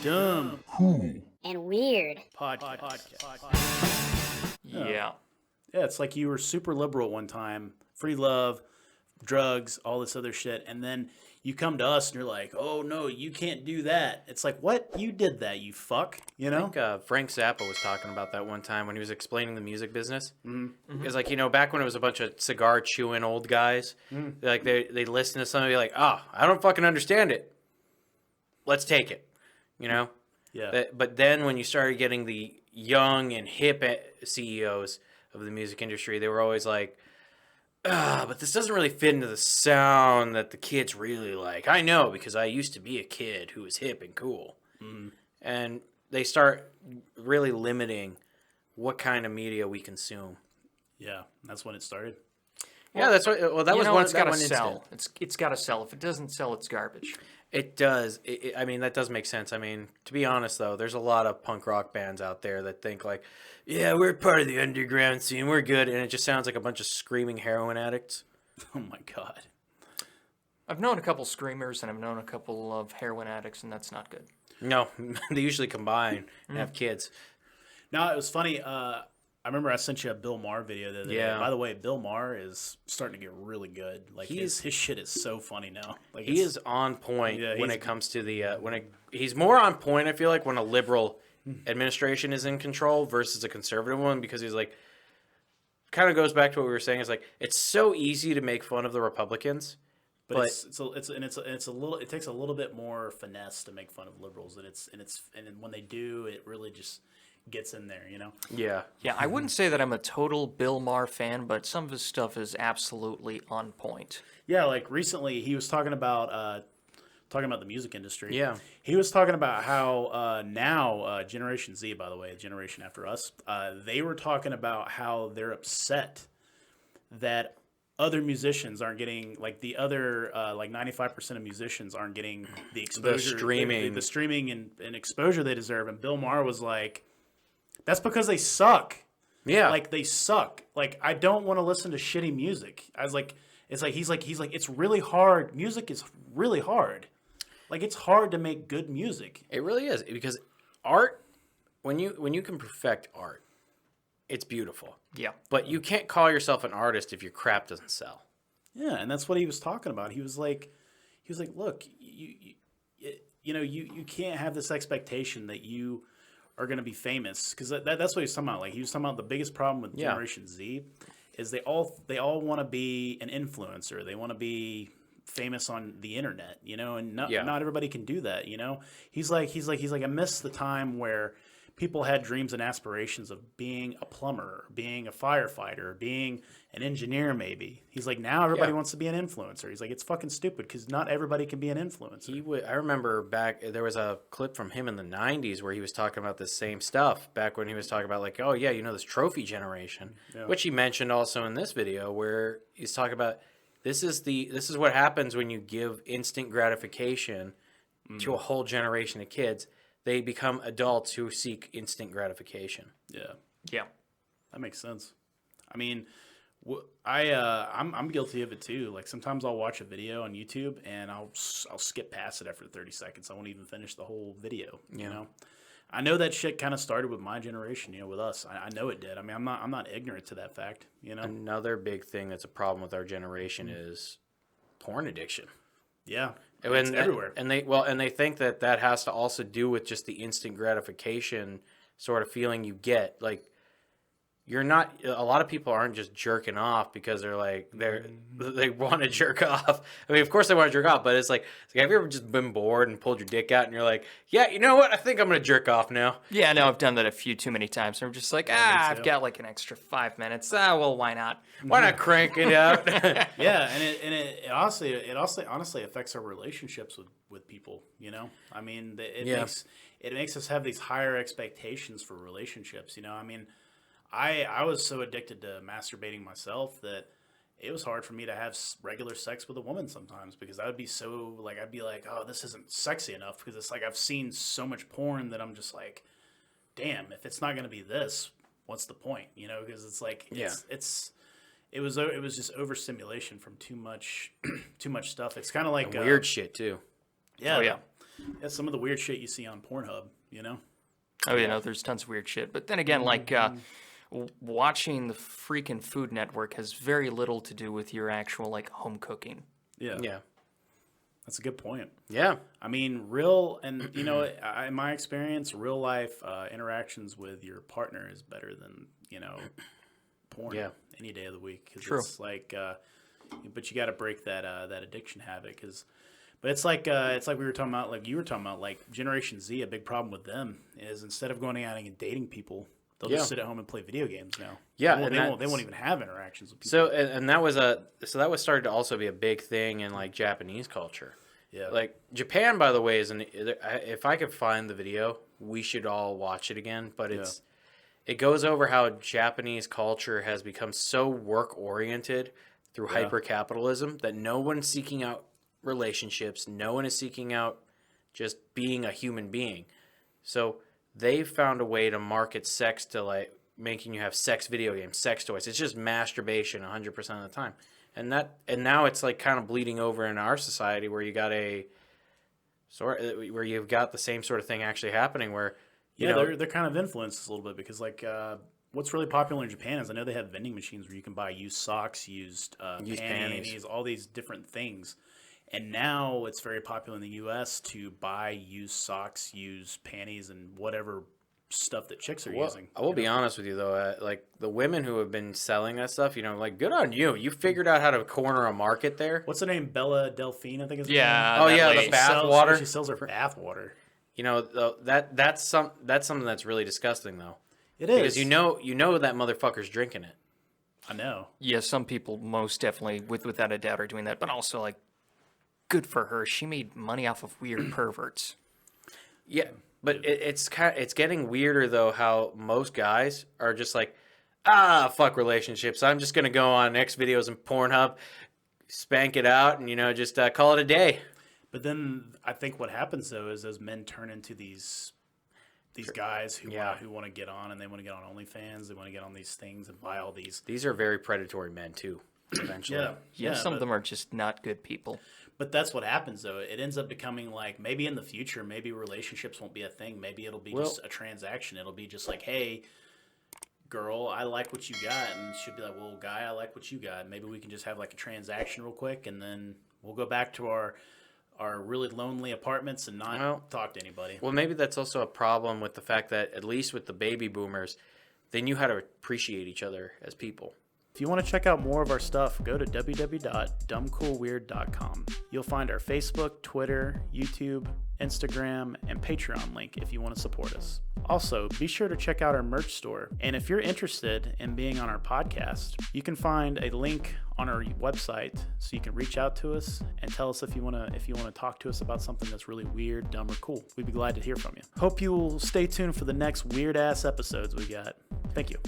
Dumb, Cool. and weird. podcast. Yeah. Yeah, it's like you were super liberal at one time, free love, drugs, all this other shit, and then you come to us and you're like, oh no, you can't do that. It's like, what? You did that, you fuck. You I know? think Frank Zappa was talking about that one time when he was explaining the music business. Mm-hmm. It's like, back when it was a bunch of cigar chewing old guys, like they listen to something and be like, oh, I don't fucking understand it. Let's take it, Yeah. But then when you started getting the young and hip CEOs of the music industry, they were always like, but this doesn't really fit into the sound that the kids really like. I know because I used to be a kid who was hip and cool. And they start really limiting what kind of media we consume. Yeah, that's when it started. Yeah, that's what. Well, that was one. It's got to one sell. instant. It's got to sell. If it doesn't sell, it's garbage. It does. I mean, that does make sense. I mean, to be honest, though, there's a lot of punk rock bands out there that think like, yeah, we're part of the underground scene. We're good. And it just sounds like a bunch of screaming heroin addicts. Oh my god. I've known a couple screamers and I've known a couple of heroin addicts, and that's not good. No, they usually combine and have kids. No, it was funny. I remember I sent you a Bill Maher video the other day. By the way, Bill Maher is starting to get really good. Like his shit is so funny now. Like he is on point Yeah, when it comes to the he's more on point. I feel like when a liberal administration is in control versus a conservative one, because he's like, kind of goes back to what we were saying. Is like it's so easy to make fun of the Republicans, but it takes a little bit more finesse to make fun of liberals, and when they do, it really just gets in there, Yeah, I wouldn't say that I'm a total Bill Maher fan, but some of his stuff is absolutely on point. Yeah, like recently he was talking about the music industry. Yeah. He was talking about how now Generation Z, by the way, generation after us, they were talking about how they're upset that other musicians aren't getting, like the other, like 95% of musicians aren't getting the exposure, the streaming and exposure they deserve. And Bill Maher was like, that's because they suck. yeah, Like they suck. Like I don't want to listen to shitty music. I was like, he's like it's really hard. Music is really hard. Like it's hard to make good music. it really is, because art, when you can perfect art, it's beautiful. Yeah. But you can't call yourself an artist if your crap doesn't sell. Yeah, and that's what he was talking about. He was like, look, you can't have this expectation that you are going to be famous, because that's what he was talking about. Like he was talking about the biggest problem with Generation Z is they all want to be an influencer. They want to be famous on the internet, and not everybody can do that. He's like I miss the time where people had dreams and aspirations of being a plumber, being a firefighter, being an engineer maybe. He's like, now everybody wants to be an influencer. He's like, it's fucking stupid because not everybody can be an influencer. I remember back, there was a clip from him in the 90s where he was talking about this same stuff, back when he was talking about like, oh yeah, this trophy generation, which he mentioned also in this video, where he's talking about this is what happens when you give instant gratification to a whole generation of kids. They become adults who seek instant gratification. Yeah. That makes sense. I mean, I'm guilty of it too. Like sometimes I'll watch a video on YouTube and I'll skip past it after 30 seconds. I won't even finish the whole video. I know that shit kind of started with my generation. With us. I know it did. I mean, I'm not ignorant to that fact. Another big thing that's a problem with our generation is porn addiction. Yeah. It's everywhere. And they think that has to also do with just the instant gratification sort of feeling you get. Like, you're not, a lot of people aren't just jerking off because they're like, they want to jerk off. I mean, of course they want to jerk off, but it's like, have you ever just been bored and pulled your dick out and you're like, yeah, you know what? I think I'm going to jerk off now. Yeah, no, I've done that a few too many times. I'm just like, I've got like an extra 5 minutes. Well, why not? Why not crank it out? Yeah, and it honestly affects our relationships with people. I mean, it makes us have these higher expectations for relationships. I mean, I was so addicted to masturbating myself that it was hard for me to have regular sex with a woman sometimes, because I would be so like, I'd be like, oh, this isn't sexy enough, because it's like I've seen so much porn that I'm just like, damn, if it's not going to be this, what's the point? Because it's like it was just overstimulation from too much stuff. It's kind of like weird shit too. Yeah. Oh, yeah. That's some of the weird shit you see on Pornhub, you know? Oh, you know, there's tons of weird shit. But then again, like, watching the freaking Food Network has very little to do with your actual, like, home cooking. Yeah. Yeah. That's a good point. Yeah. I mean, you know, in my experience, real life interactions with your partner is better than, you know, porn any day of the week. 'Cause True. It's like, but you got to break that addiction habit but it's like we were talking about, like you were talking about, like Generation Z. A big problem with them is instead of going out and dating people, they'll just sit at home and play video games now. Yeah, they won't even have interactions with people. So and that was started to also be a big thing in like Japanese culture. Yeah. Like Japan, by the way, if I could find the video, we should all watch it again. But it goes over how Japanese culture has become so work oriented through hyper capitalism that no one's seeking out relationships. No one is seeking out just being a human being. So they found a way to market sex to like making you have sex video games, sex toys. It's just masturbation 100% of the time. And now it's like kind of bleeding over in our society where you got where you've got the same sort of thing actually happening where they're kind of influenced a little bit because like what's really popular in Japan is I know they have vending machines where you can buy used socks, used panties, all these different things. And now it's very popular in the U.S. to buy used socks, used panties, and whatever stuff that chicks are using. I will be honest with you, though. Like, the women who have been selling that stuff, you know, like, good on you. You figured out how to corner a market there. What's her name? Bella Delphine, I think is her name. Oh, yeah, the bath water. She sells her bath water. You know, that's something that's really disgusting, though. It is. Because you know that motherfucker's drinking it. I know. Yeah, some people most definitely, without a doubt, are doing that. But also, like, good for her. She made money off of weird perverts. Yeah, but it's getting weirder though. How most guys are just like, fuck relationships. I'm just gonna go on X videos and Pornhub, spank it out, and just call it a day. But then I think what happens though is as men turn into these guys who want to get on, and they want to get on Onlyfans. They want to get on these things and buy all these. These are very predatory men too. Eventually, yeah. Some of them are just not good people. But that's what happens, though. It ends up becoming like maybe in the future, maybe relationships won't be a thing. Maybe it'll be just a transaction. It'll be just like, hey, girl, I like what you got. And she'll be like, well, guy, I like what you got. Maybe we can just have like a transaction real quick. And then we'll go back to our really lonely apartments and not talk to anybody. Well, maybe that's also a problem with the fact that at least with the baby boomers, they knew how to appreciate each other as people. If you want to check out more of our stuff, go to www.dumbcoolweird.com. You'll find our Facebook, Twitter, YouTube, Instagram, and Patreon link if you want to support us. Also, be sure to check out our merch store. And if you're interested in being on our podcast, you can find a link on our website so you can reach out to us and tell us if you want to talk to us about something that's really weird, dumb, or cool. We'd be glad to hear from you. Hope you will stay tuned for the next weird ass episodes we got. Thank you.